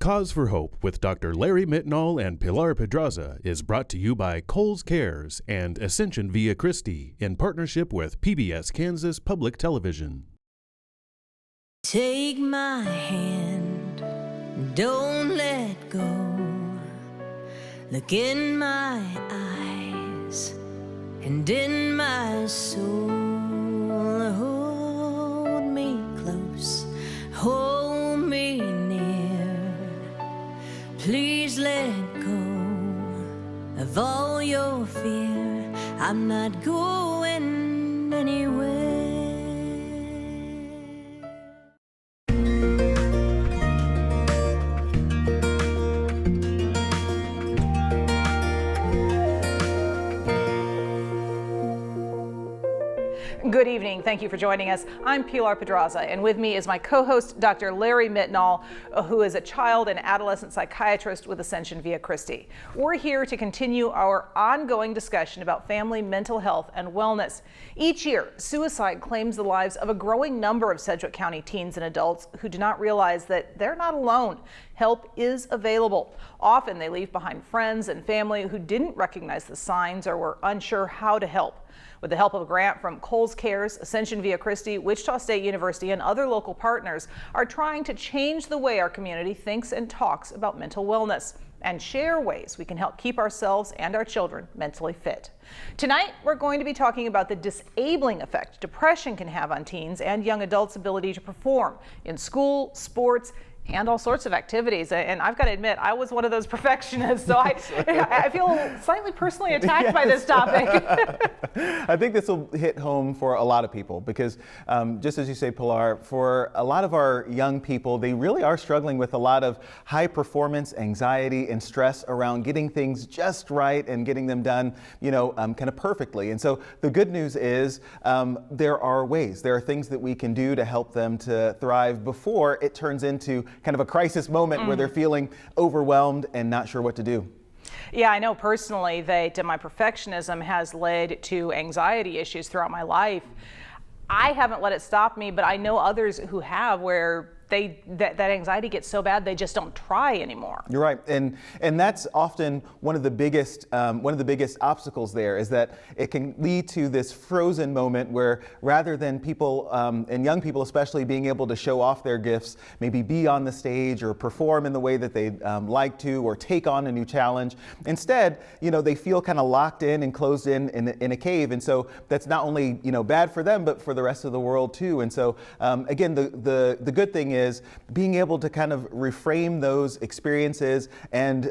Cause for Hope with Dr. Larry Mitnaul and Pilar Pedraza is brought to you by Kohl's Cares and Ascension Via Christi in partnership with PBS Kansas Public Television. Take my hand, don't let go. Look in my eyes and in my soul. Hold me close, hold me near. Please let go of all your fear. I'm not going anywhere. Good evening. Thank you for joining us. I'm Pilar Pedraza, and with me is my co-host, Dr. Larry Mitnaul, who is a child and adolescent psychiatrist with Ascension Via Christi. We're here to continue our ongoing discussion about family mental health and wellness. Each year, suicide claims the lives of a growing number of Sedgwick County teens and adults who do not realize that they're not alone. Help is available. Often they leave behind friends and family who didn't recognize the signs or were unsure how to help. With the help of a grant from Kohl's Cares, Ascension Via Christi, Wichita State University, and other local partners are trying to change the way our community thinks and talks about mental wellness and share ways we can help keep ourselves and our children mentally fit. Tonight, we're going to be talking about the disabling effect depression can have on teens and young adults' ability to perform in school, sports, and all sorts of activities. And I've got to admit, I was one of those perfectionists, so I feel slightly personally attacked by this topic. I think this will hit home for a lot of people because just as you say, Pilar, for a lot of our young people, they really are struggling with a lot of high performance anxiety and stress around getting things just right and getting them done, kind of perfectly. And so the good news is there are ways, there are things that we can do to help them to thrive before it turns into kind of a crisis moment where they're feeling overwhelmed and not sure what to do. Yeah, I know personally that my perfectionism has led to anxiety issues throughout my life. I haven't let it stop me, but I know others who have, where that anxiety gets so bad they just don't try anymore. You're right, and that's often one of the biggest obstacles there, is that it can lead to this frozen moment where rather than people and young people especially being able to show off their gifts, maybe be on the stage or perform in the way that they'd like to, or take on a new challenge, instead they feel kind of locked in and closed in a cave, and so that's not only bad for them but for the rest of the world too. And so again, the good thing is being able to kind of reframe those experiences and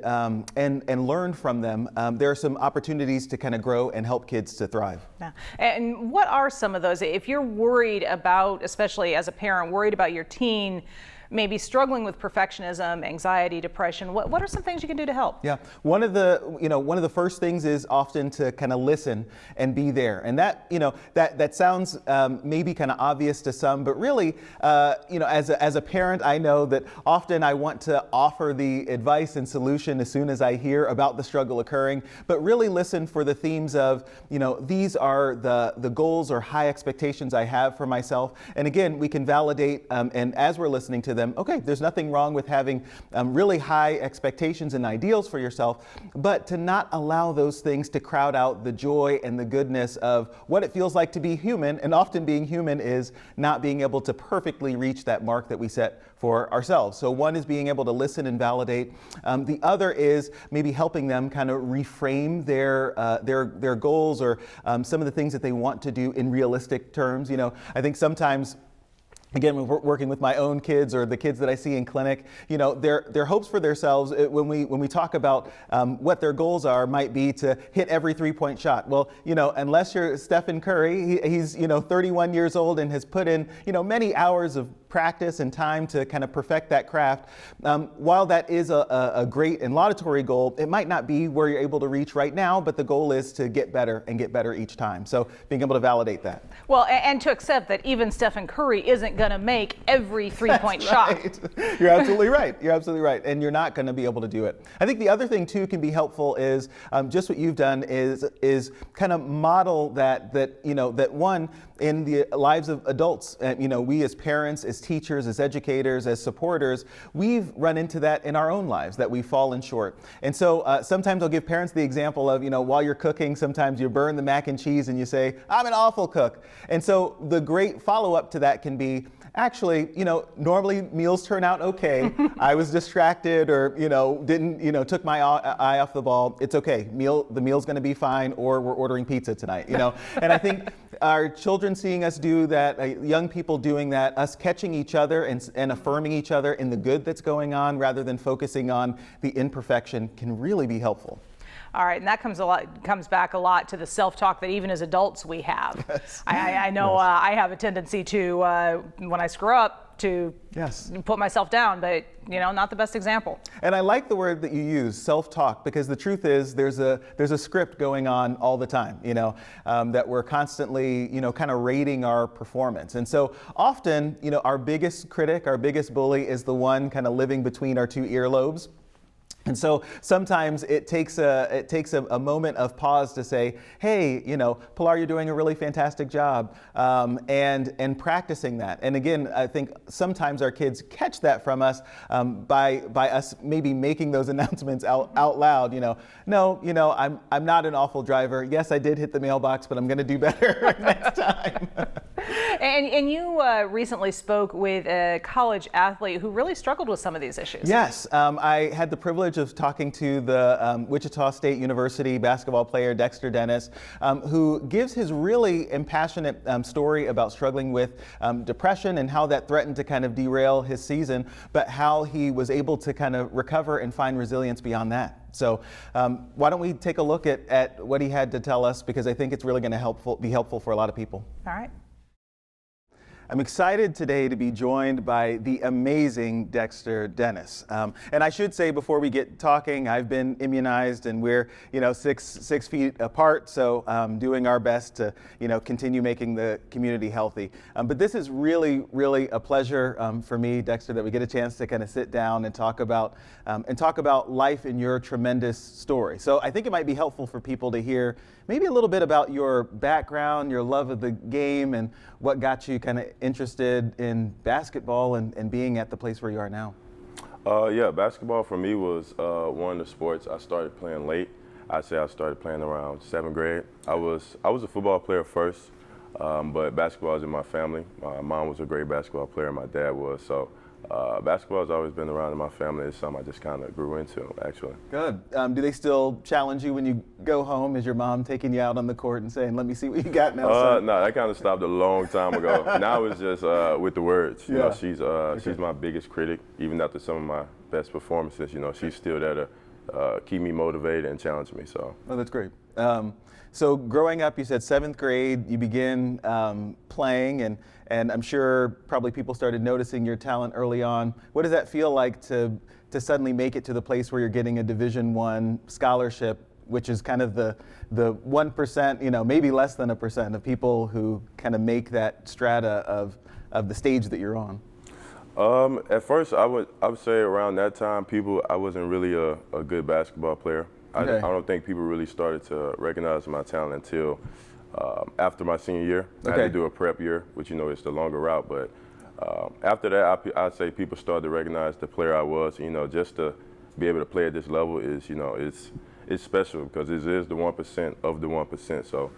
learn from them. There are some opportunities to kind of grow and help kids to thrive. Yeah. And what are some of those? If you're worried about, especially as a parent, worried about your teen maybe struggling with perfectionism, anxiety, depression, what are some things you can do to help? Yeah, one of the first things is often to kind of listen and be there, and that sounds maybe kind of obvious to some, but really, as a parent, I know that often I want to offer the advice and solution as soon as I hear about the struggle occurring, but really listen for the themes of these are the goals or high expectations I have for myself, and again, we can validate and as we're listening to them, okay, there's nothing wrong with having really high expectations and ideals for yourself, but to not allow those things to crowd out the joy and the goodness of what it feels like to be human. And often being human is not being able to perfectly reach that mark that we set for ourselves. So one is being able to listen and validate. The other is maybe helping them kind of reframe their goals or some of the things that they want to do in realistic terms. I think sometimes, again, when we're working with my own kids or the kids that I see in clinic, their hopes for themselves when we talk about what their goals are might be to hit every three-point shot. Well, unless you're Stephen Curry, he's 31 years old and has put in many hours of practice and time to kind of perfect that craft. While that is a great and laudatory goal, it might not be where you're able to reach right now, but the goal is to get better and get better each time. So being able to validate that. Well, and to accept that even Stephen Curry isn't going to make every three-point shot. You're absolutely right. You're absolutely right. And you're not going to be able to do it. I think the other thing too can be helpful is just what you've done is kind of model that one in the lives of adults. We as parents, as teachers, as educators, as supporters, we've run into that in our own lives, that we've fallen short. And so sometimes I'll give parents the example of, while you're cooking, sometimes you burn the mac and cheese and you say, I'm an awful cook. And so the great follow-up to that can be, actually, normally meals turn out okay. I was distracted or, didn't, took my eye off the ball. It's okay. The meal's going to be fine, or we're ordering pizza tonight, And I think our children seeing us do that, young people doing that, us catching each other and affirming each other in the good that's going on rather than focusing on the imperfection can really be helpful. All right, and that comes back a lot to the self-talk that even as adults we have. Yes. I know. Yes. I have a tendency to, when I screw up, to put myself down, but not the best example. And I like the word that you use, self-talk, because the truth is there's a script going on all the time, that we're constantly, kind of rating our performance. And so often, our biggest critic, our biggest bully is the one kind of living between our two earlobes. And so sometimes it takes a moment of pause to say, hey, Pilar, you're doing a really fantastic job, and practicing that. And again, I think sometimes our kids catch that from us by us maybe making those announcements out loud. No, I'm not an awful driver. Yes, I did hit the mailbox, but I'm going to do better next time. And you recently spoke with a college athlete who really struggled with some of these issues. Yes, I had the privilege of talking to the Wichita State University basketball player Dexter Dennis, who gives his really impassionate story about struggling with depression and how that threatened to kind of derail his season, but how he was able to kind of recover and find resilience beyond that. So why don't we take a look at what he had to tell us, because I think it's really going to be helpful for a lot of people. All right. I'm excited today to be joined by the amazing Dexter Dennis. And I should say before we get talking, I've been immunized and we're 6 feet apart, so doing our best to continue making the community healthy. But this is really, really a pleasure for me, Dexter, that we get a chance to kind of sit down and talk about life in your tremendous story. So I think it might be helpful for people to hear maybe a little bit about your background, your love of the game, and what got you kind of interested in basketball and being at the place where you are now. Yeah, basketball for me was one of the sports I started playing late. I'd say I started playing around 7th grade. I was a football player first, but basketball is in my family. My mom was a great basketball player, and my dad was. So basketball has always been around in my family. It's something I just kind of grew into, actually. Good. Do they still challenge you when you go home? Is your mom taking you out on the court and saying, let me see what you got now, son? No, that kind of stopped a long time ago. Now it's just with the words. You know, she's my biggest critic. Even after some of my best performances, she's still there to keep me motivated and challenge me. So. Oh, that's great. So growing up, you said 7th grade, you begin playing, and I'm sure probably people started noticing your talent early on. What does that feel like to suddenly make it to the place where you're getting a Division I scholarship, which is kind of the 1%, maybe less than 1% of people who kind of make that strata of the stage that you're on? At first, I would say around that time, I wasn't really a good basketball player. Okay. I don't think people really started to recognize my talent until after my senior year. I had to do a prep year, which it's the longer route. But after that, I'd say people started to recognize the player I was. Just to be able to play at this level is, it's special because it is the 1% of the 1%. So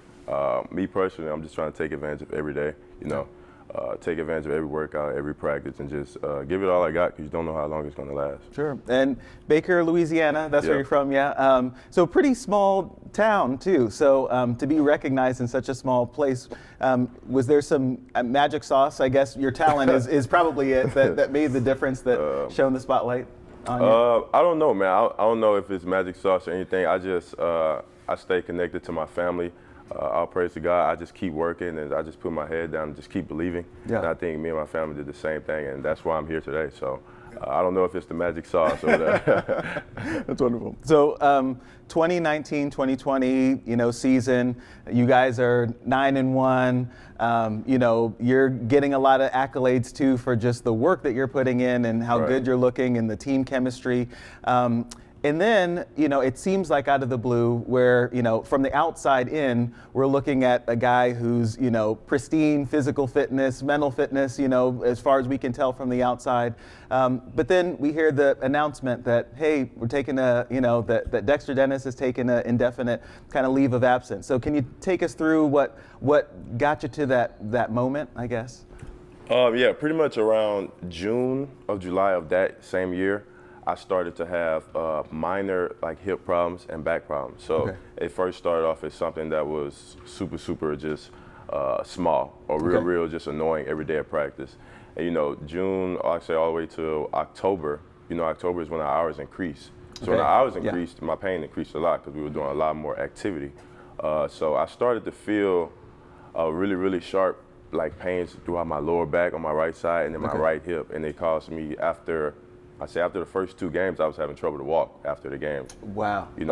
me personally, I'm just trying to take advantage of every day. Take advantage of every workout, every practice, and just give it all I got, because you don't know how long it's going to last. Sure. And Baker, Louisiana, that's where you're from, yeah? So pretty small town, too. So to be recognized in such a small place, was there some magic sauce? I guess your talent is probably it that made the difference, that shone the spotlight on you? I don't know, man. I don't know if it's magic sauce or anything. I just I stay connected to my family. All praise to God. I just keep working, and I just put my head down and just keep believing. Yeah. And I think me and my family did the same thing, and that's why I'm here today. So I don't know if it's the magic sauce or that. That's wonderful. So 2019-2020, season, you guys are 9-1. You're getting a lot of accolades too for just the work that you're putting in and how good you're looking and the team chemistry. And then, it seems like out of the blue where, from the outside in, we're looking at a guy who's, pristine physical fitness, mental fitness, as far as we can tell from the outside. But then we hear the announcement that, hey, we're taking that Dexter Dennis has taken an indefinite kind of leave of absence. So can you take us through what got you to that moment, I guess? Yeah, pretty much around July of that same year, I started to have minor hip problems and back problems. So it first started off as something that was super just small or real just annoying every day at practice. And June, I say all the way to October. October is when our hours increase. So when our hours increased, my pain increased a lot because we were doing a lot more activity. So I started to feel really sharp pains throughout my lower back on my right side and then my right hip. And it caused me after the first 2 games, I was having trouble to walk after the games. Wow. We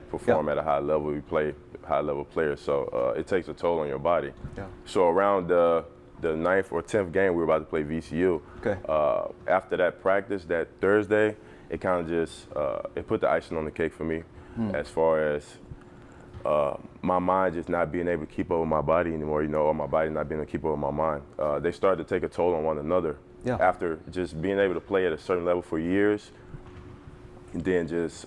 perform at a high level, we play high-level players, so it takes a toll on your body. Yeah. So around the 9th or 10th game, we were about to play VCU. After that practice, that Thursday, it kind of just, it put the icing on the cake for me as far as my mind just not being able to keep up with my body anymore, or my body not being able to keep up with my mind. They started to take a toll on one another. Yeah. After just being able to play at a certain level for years, and then just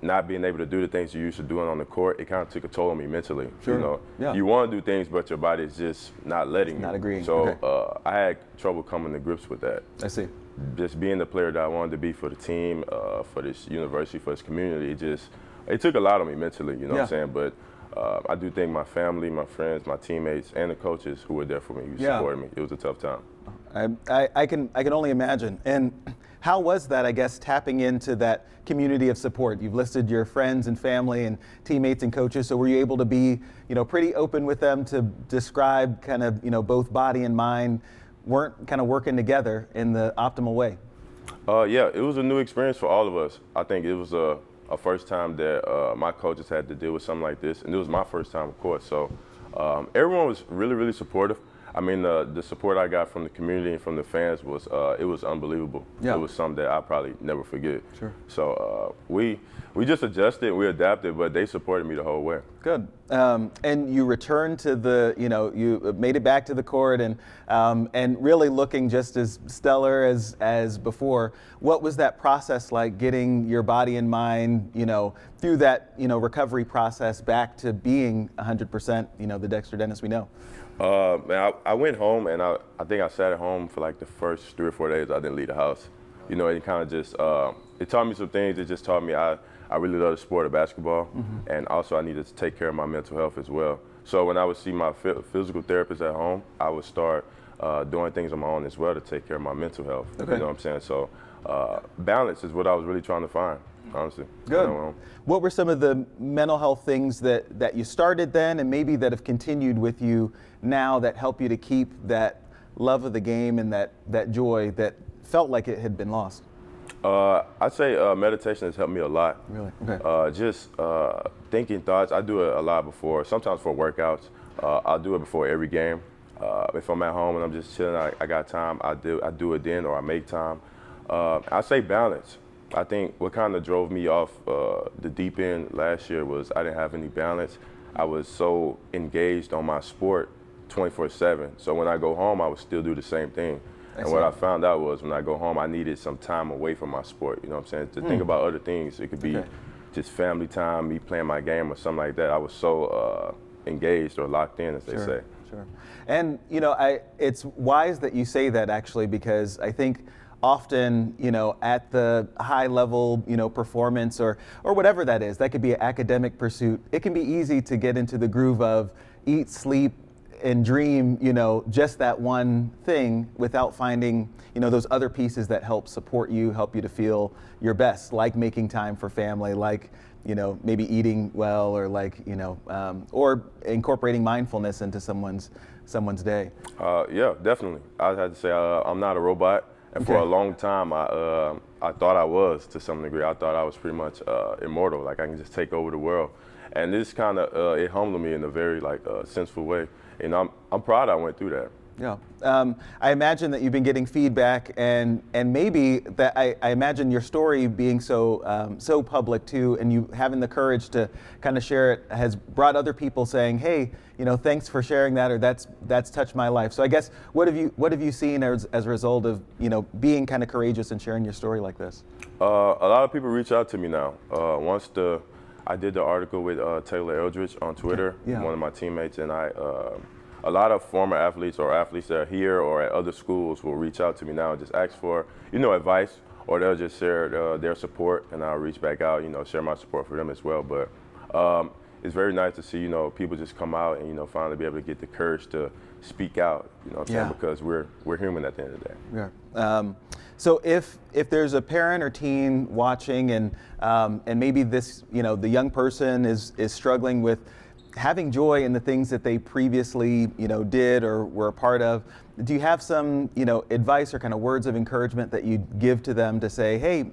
not being able to do the things you used to doing on the court, it kind of took a toll on me mentally. Sure. You want to do things, but your body is just not letting you. Not agreeing. So I had trouble coming to grips with that. I see. Just being the player that I wanted to be for the team, for this university, for this community, it took a lot on me mentally, what I'm saying? But I do think my family, my friends, my teammates, and the coaches who were there for me, who supported me, it was a tough time. I can only imagine. And how was that, I guess, tapping into that community of support? You've listed your friends and family and teammates and coaches, so were you able to be, pretty open with them to describe kind of, both body and mind weren't kind of working together in the optimal way? Yeah, it was a new experience for all of us. I think it was a first time that my coaches had to deal with something like this, and it was my first time, of course. So everyone was really supportive. I mean, the support I got from the community and from the fans was unbelievable. Yeah. It was something that I probably never forget. Sure. So we just adjusted, we adapted, but they supported me the whole way. Good. And you returned to you made it back to the court and really looking just as stellar as before. What was that process like, getting your body and mind, through that, recovery process back to being 100%, the Dexter Dennis we know? Man, I went home and I think I sat at home for the first 3 or 4 days. I didn't leave the house. It kind of just, it taught me some things. It just taught me I really love the sport of basketball, and also I needed to take care of my mental health as well. So when I would see my physical therapist at home, I would start doing things on my own as well to take care of my mental health. Okay. You know what I'm saying? So balance is what I was really trying to find, honestly. Good. What were some of the mental health things that you started then and maybe that have continued with you now that help you to keep that love of the game and that joy that felt like it had been lost? I'd say meditation has helped me a lot. Really? Okay. Just thinking thoughts. I do it a lot before, sometimes for workouts. I'll do it before every game. If I'm at home and I'm just chilling, I got time, I do it then, or I make time. I say balance. I think what kind of drove me off the deep end last year was I didn't have any balance. I was so engaged on my sport 24/7. So when I go home, I would still do the same thing. And what I found out was when I go home, I needed some time away from my sport. You know what I'm saying? To think about other things. It could be just family time, me playing my game or something like that. I was so engaged or locked in, as they say. Sure. And, it's wise that you say that, actually, because I think often, at the high level, performance or whatever that is, that could be an academic pursuit. It can be easy to get into the groove of eat, sleep, and dream, just that one thing without finding, those other pieces that help support you, help you to feel your best, like making time for family, like, maybe eating well, or or incorporating mindfulness into someone's day. Yeah, definitely. I had to say I'm not a robot. And for a long time, I thought I was, to some degree. I thought I was pretty much immortal, like I can just take over the world. And this kind of, it humbled me in a very sensible way. And I'm proud I went through that. Yeah. I imagine that you've been getting feedback, and maybe that I imagine your story being so public too, and you having the courage to kind of share it has brought other people saying, hey, thanks for sharing that, or that's touched my life. So I guess what have you seen as a result of being kind of courageous and sharing your story like this? A lot of people reach out to me now. I did the article with Taylor Eldridge on Twitter, one of my teammates, and a lot of former athletes or athletes that are here or at other schools will reach out to me now and just ask for, advice, or they'll just share their support, and I'll reach back out, share my support for them as well. But it's very nice to see, people just come out and, finally be able to get the courage to speak out, what I'm saying, because we're human at the end of the day. Yeah. So if there's a parent or teen watching and maybe this, the young person is struggling with having joy in the things that they previously, did or were a part of, do you have some, advice or kind of words of encouragement that you give to them to say, hey,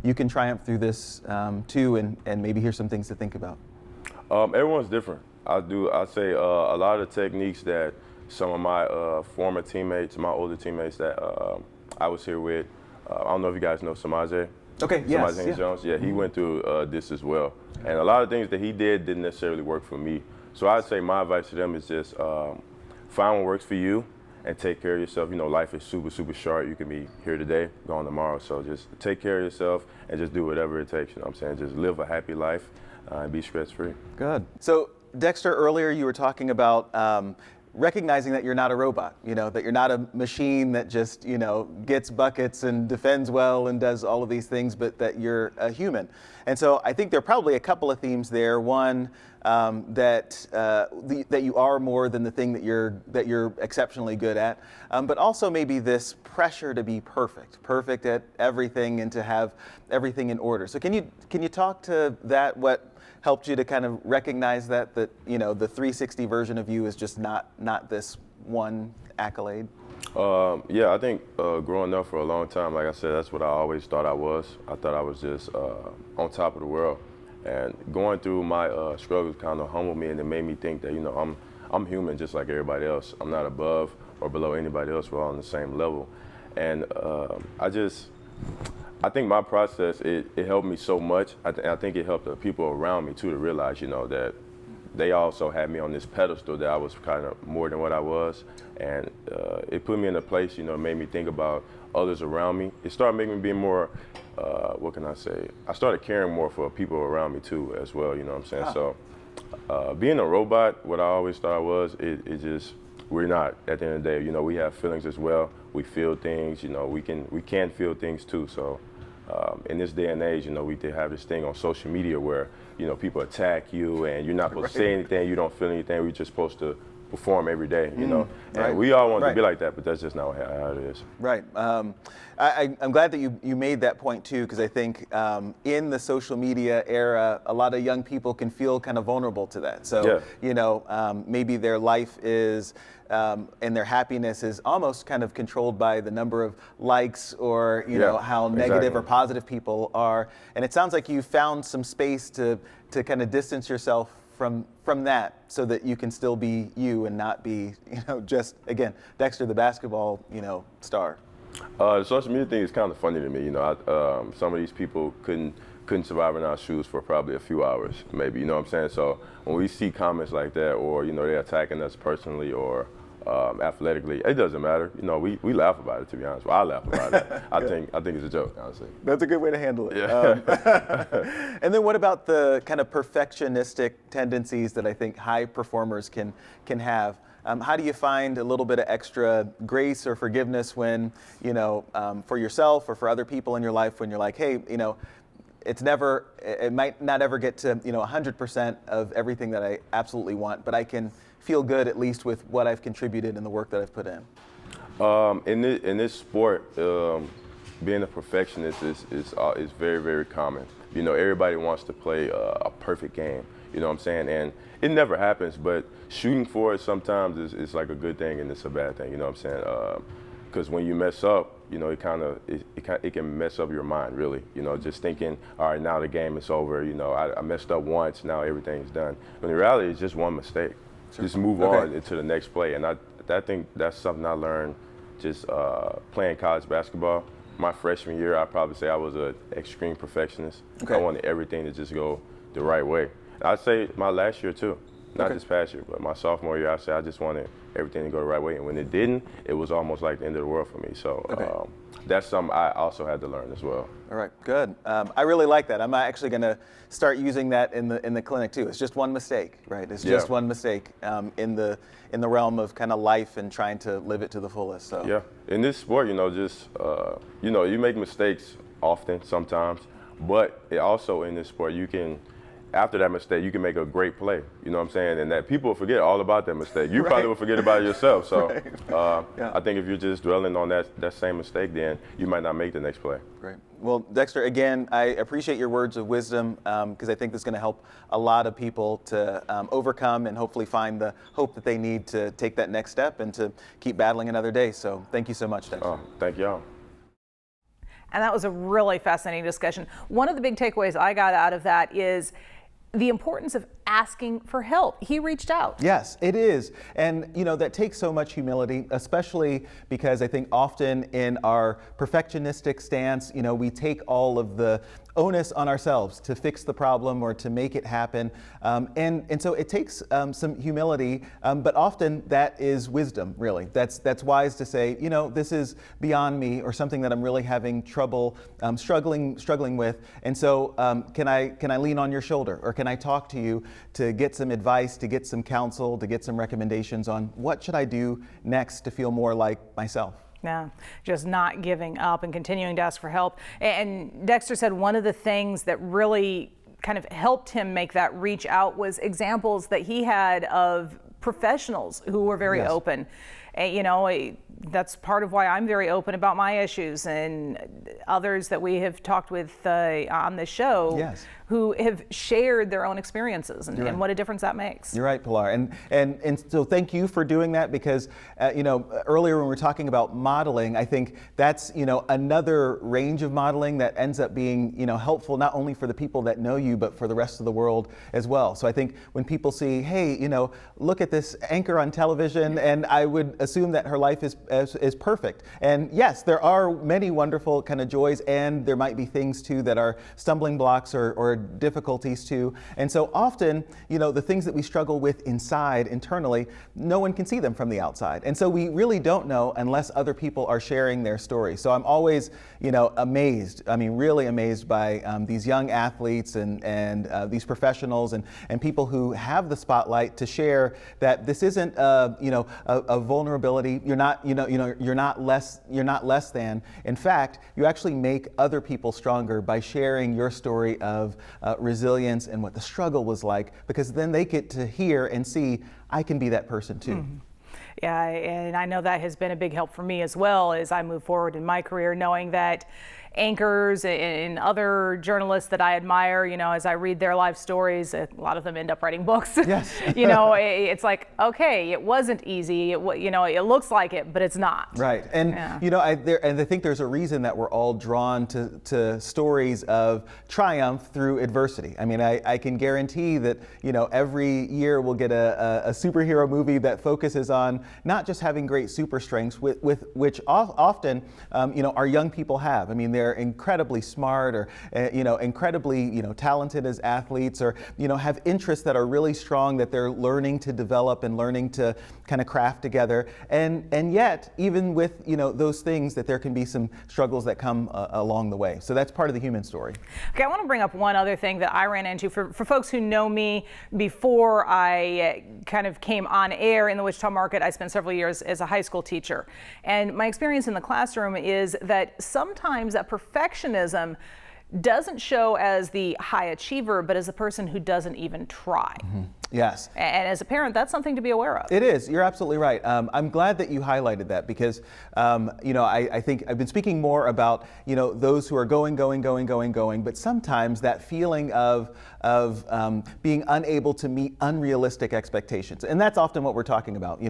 you can triumph through this too, and maybe here's some things to think about? Everyone's different. I say a lot of the techniques that some of my former teammates, my older teammates that I was here with, I don't know if you guys know Samaje. Okay, yes. Samaje Jones, he went through this as well. And a lot of things that he did didn't necessarily work for me. So I'd say my advice to them is just find what works for you and take care of yourself. Life is super, super short. You can be here today, gone tomorrow. So just take care of yourself and just do whatever it takes. What I'm saying? Just live a happy life and be stress-free. Good. So Dexter, earlier you were talking about recognizing that you're not a robot, that you're not a machine that just, gets buckets and defends well and does all of these things, but that you're a human. And so I think there are probably a couple of themes there. One, that you are more than the thing that you're exceptionally good at, but also maybe this pressure to be perfect at everything and to have everything in order. So can you talk to that? What helped you to kind of recognize that the 360 version of you is just not this one accolade? I think growing up for a long time, like I said, that's what I always thought I was. I thought I was just on top of the world. And going through my struggles kind of humbled me, and it made me think that, I'm human just like everybody else. I'm not above or below anybody else. We're all on the same level. And I think my process, it helped me so much. I think it helped the people around me too to realize, that they also had me on this pedestal that I was kind of more than what I was. And it put me in a place, made me think about others around me. It started making me be more, what can I say? I started caring more for people around me too as well, what I'm saying? So being a robot, what I always thought I was, it just, we're not at the end of the day. We have feelings as well. We feel things, we can feel things too. So in this day and age, we did have this thing on social media where, people attack you and you're not supposed to say anything, you don't feel anything, we're just supposed to perform every day, And we all want to be like that, but that's just not how it is. Right. I'm glad that you made that point too, because I think in the social media era, a lot of young people can feel kind of vulnerable to that. So, maybe their life is, and their happiness is almost kind of controlled by the number of likes or, how negative or positive people are. And it sounds like you found some space to kind of distance yourself from that so that you can still be you and not be, just, again, Dexter the basketball, star. The social media thing is kind of funny to me. Some of these people couldn't survive in our shoes for probably a few hours, maybe, what I'm saying? So when we see comments like that, or, they're attacking us personally or athletically, it doesn't matter. We laugh about it, to be honest. Well, I laugh about it. I think it's a joke, honestly. That's a good way to handle it. Yeah. And then what about the kind of perfectionistic tendencies that I think high performers can have? How do you find a little bit of extra grace or forgiveness when, for yourself or for other people in your life, when you're like, hey, it might not ever get to, 100% of everything that I absolutely want, but I can feel good at least with what I've contributed and the work that I've put in? In this sport, being a perfectionist is very, very common. Everybody wants to play a perfect game. You know what I'm saying? And it never happens, but shooting for it sometimes is like a good thing and it's a bad thing. You know what I'm saying? Because when you mess up, it can mess up your mind, really. Just thinking, all right, now the game is over. I messed up once, now everything's done. When in reality, it's just one mistake. Sure. Just move on into the next play. And I think that's something I learned just playing college basketball. My freshman year, I'd probably say I was an extreme perfectionist. Okay. I wanted everything to just go the right way. I'd say my last year too, not this past year, but my sophomore year, I'd say I just wanted everything to go the right way. And when it didn't, it was almost like the end of the world for me. So that's something I also had to learn as well. All right, good. I really like that. I'm actually going to start using that in the clinic too. It's just one mistake, right? It's just one mistake in the realm of kind of life and trying to live it to the fullest. So yeah, in this sport, you make mistakes often, sometimes, but it also in this sport you can. After that mistake, you can make a great play. You know what I'm saying? And that people will forget all about that mistake. You probably will forget about it yourself. So I think if you're just dwelling on that same mistake, then you might not make the next play. Great. Well, Dexter, again, I appreciate your words of wisdom because I think this is going to help a lot of people to overcome and hopefully find the hope that they need to take that next step and to keep battling another day. So thank you so much, Dexter. Thank y'all. And that was a really fascinating discussion. One of the big takeaways I got out of that is the importance of asking for help. He reached out. Yes, it is. And, that takes so much humility, especially because I think often in our perfectionistic stance, we take all of the onus on ourselves to fix the problem or to make it happen. And so it takes some humility, but often that is wisdom, really. That's wise to say, this is beyond me or something that I'm really having trouble struggling with. And so can I lean on your shoulder, or can I talk to you to get some advice, to get some counsel, to get some recommendations on what should I do next to feel more like myself? Yeah, just not giving up and continuing to ask for help. And Dexter said one of the things that really kind of helped him make that reach out was examples that he had of professionals who were very open. And, that's part of why I'm very open about my issues, and others that we have talked with on the show who have shared their own experiences and what a difference that makes. You're right, Pilar. And so thank you for doing that because, earlier when we were talking about modeling, I think that's, another range of modeling that ends up being, helpful not only for the people that know you, but for the rest of the world as well. So I think when people see, hey, look at this anchor on television, and I would assume that her life is perfect. And yes, there are many wonderful kind of joys, and there might be things too that are stumbling blocks or difficulties too. And so often, the things that we struggle with inside, internally, no one can see them from the outside. And so we really don't know unless other people are sharing their story. So I'm always, amazed. I mean, really amazed by these young athletes and these professionals and people who have the spotlight to share that this isn't, a vulnerability. You're not, you're not less than. In fact, you actually make other people stronger by sharing your story of resilience and what the struggle was like, because then they get to hear and see, I can be that person too. Mm-hmm. Yeah, and I know that has been a big help for me as well as I move forward in my career, knowing that anchors and other journalists that I admire, as I read their life stories, a lot of them end up writing books. Yes. It's like, okay, it wasn't easy. It looks like it, but it's not. Right. And, I think there's a reason that we're all drawn to stories of triumph through adversity. I mean, I can guarantee that, every year we'll get a superhero movie that focuses on not just having great super strengths, with which often, our young people have. I mean, they're incredibly smart or, incredibly, talented as athletes, or, have interests that are really strong that they're learning to develop and learning to kind of craft together. And yet, even with, those things, that there can be some struggles that come along the way. So that's part of the human story. Okay, I want to bring up one other thing that I ran into for folks who know me before I kind of came on air in the Wichita market. I spent several years as a high school teacher. And my experience in the classroom is that sometimes that perfectionism doesn't show as the high achiever, but as a person who doesn't even try. Mm-hmm. Yes. And as a parent, that's something to be aware of. It is. You're absolutely right. I'm glad that you highlighted that because, I think I've been speaking more about, those who are going, but sometimes that feeling of being unable to meet unrealistic expectations. And that's often what we're talking about.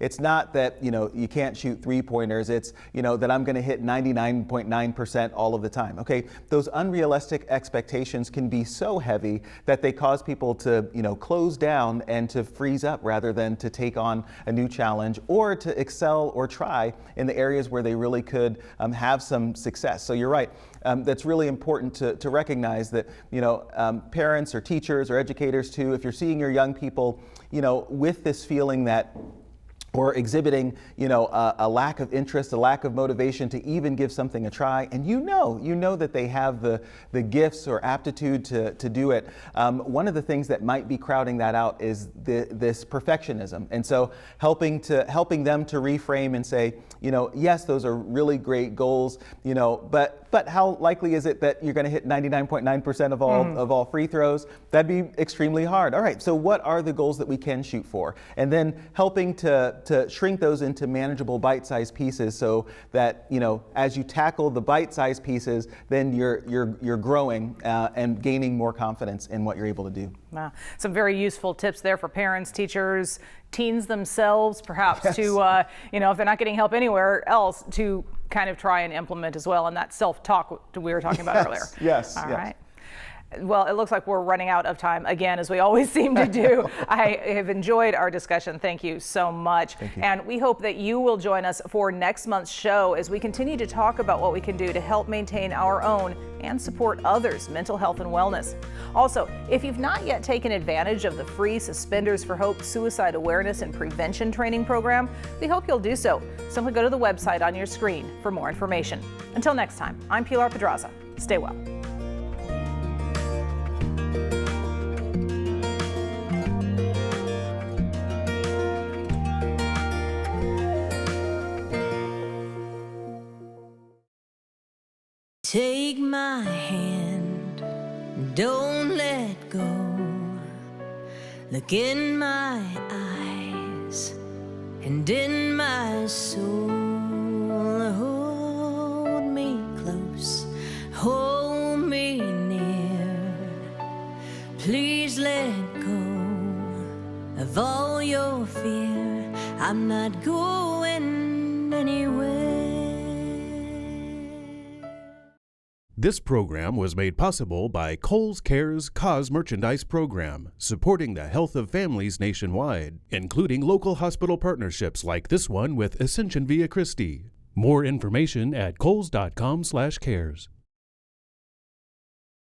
It's not that, you can't shoot 3-pointers. It's, that I'm going to hit 99.9% all of the time. Okay. Those unrealistic expectations can be so heavy that they cause people to, close down down and to freeze up rather than to take on a new challenge or to excel or try in the areas where they really could have some success. So you're right. That's really important to recognize that, parents or teachers or educators too, if you're seeing your young people, with this feeling that or exhibiting, a lack of interest, a lack of motivation to even give something a try, and you know that they have the gifts or aptitude to do it. One of the things that might be crowding that out is this perfectionism, and so helping them to reframe and say, yes, those are really great goals, but how likely is it that you're going to hit 99.9% of all free throws? That'd be extremely hard. All right, so what are the goals that we can shoot for, and then helping to shrink those into manageable bite-sized pieces so that, as you tackle the bite-sized pieces, then you're growing and gaining more confidence in what you're able to do. Wow. Some very useful tips there for parents, teachers, teens themselves, perhaps, yes, to, if they're not getting help anywhere else, to kind of try and implement as well, and that self-talk we were talking about earlier. Yes. All right. Well, it looks like we're running out of time again, as we always seem to do. I have enjoyed our discussion. Thank you so much. Thank you. And we hope that you will join us for next month's show as we continue to talk about what we can do to help maintain our own and support others' mental health and wellness. Also, if you've not yet taken advantage of the free Suspenders for Hope suicide awareness and prevention training program, we hope you'll do so. Simply go to the website on your screen for more information. Until next time, I'm Pilar Pedraza. Stay well. Take my hand, don't let go. Look in my eyes and in my soul. Hold me close, hold me near. Please let go of all your fear. I'm not going anywhere. This program was made possible by Kohl's Cares Cause Merchandise Program, supporting the health of families nationwide, including local hospital partnerships like this one with Ascension Via Christi. More information at kohls.com/cares.